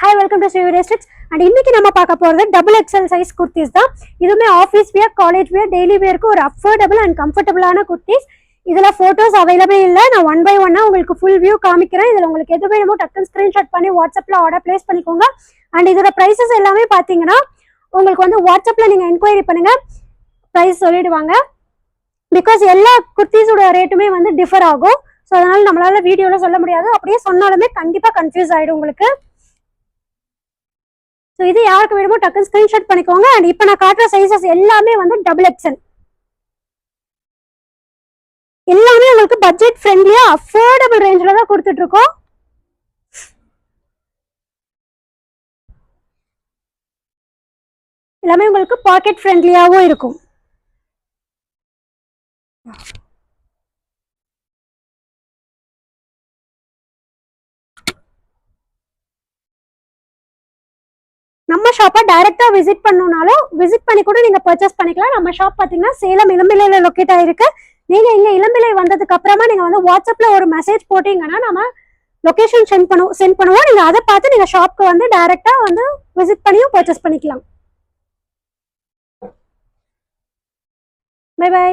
Hi, welcome to Srividya Stitch. And இன்னைக்கு நம்ம பார்க்க போறது double XL size kurtis தான். இதுமே office wear, college wear, daily வியருக்கு ஒரு அஃபோர்டபிள் அண்ட் கம்ஃபர்டபிளான kurtis. இதுல போட்டோஸ் அவைலபிள் இல்ல. நான் ஒன் பை ஒன்னா உங்களுக்கு ஃபுல் வியூ காமிக்கிறேன். இதுல உங்களுக்கு எது வேணுமோ டக்குன்னு ஸ்கிரீன்ஷாட் பண்ணி வாட்ஸ்அப்ல ஆர்டர் பிளேஸ் பண்ணிக்கோங்க. அண்ட் இதோட பிரைசஸ் எல்லாமே பாத்தீங்கன்னா உங்களுக்கு வந்து வாட்ஸ்அப்ல நீங்க என்கொயரி பண்ணுங்க, பிரைஸ் சொல்லிடுவாங்க. பிகாஸ் எல்லா குர்த்திஸோட ரேட்டுமே வந்து டிஃபர் ஆகும். ஸோ அதனால நம்மளால வீடியோல சொல்ல முடியாது. அப்படியே சொன்னாலுமே கண்டிப்பா கன்ஃபியூஸ் ஆயிடும் உங்களுக்கு. ஸோ இது யாருக்கு வேணுமோ டக்குன்னு ஸ்கிரீன்ஷாட் பண்ணிக்கோங்க. அண்ட் இப்போ நான் காட்டுற சைஸஸ் எல்லாமே வந்து டபுள் எக்ஸ்எல். எல்லாமே உங்களுக்கு பட்ஜெட் ஃப்ரெண்ட்லியா அஃபோர்டபிள் ரேஞ்சில் தான் கொடுத்துட்டு இருக்கோம். எல்லாமே உங்களுக்கு பாக்கெட் ஃப்ரெண்ட்லியாகவும் இருக்கும். நம்ம ஷாப்பை டைரக்டா விசிட் பண்ணணும்னாலும் விசிட் பண்ணி கூட நீங்க பர்ச்சேஸ் பண்ணிக்கலாம். நம்ம ஷாப் பாத்தீங்கன்னா சேலம் இளம்பிள்ளையில லொக்கேட் ஆயிருக்கு. நீங்க இங்க இளம்பிள்ளை வந்ததுக்கு அப்புறமா நீங்க வந்து வாட்ஸ்அப்ல ஒரு மெசேஜ் போட்டீங்கன்னா நம்ம லொகேஷன் சென்ட் பண்ணுவோம். நீங்க அதை பார்த்து நீங்க ஷாப்க்கு வந்து டைரக்டா வந்து விசிட் பண்ணியும் பர்ச்சேஸ் பண்ணிக்கலாம். Bye by.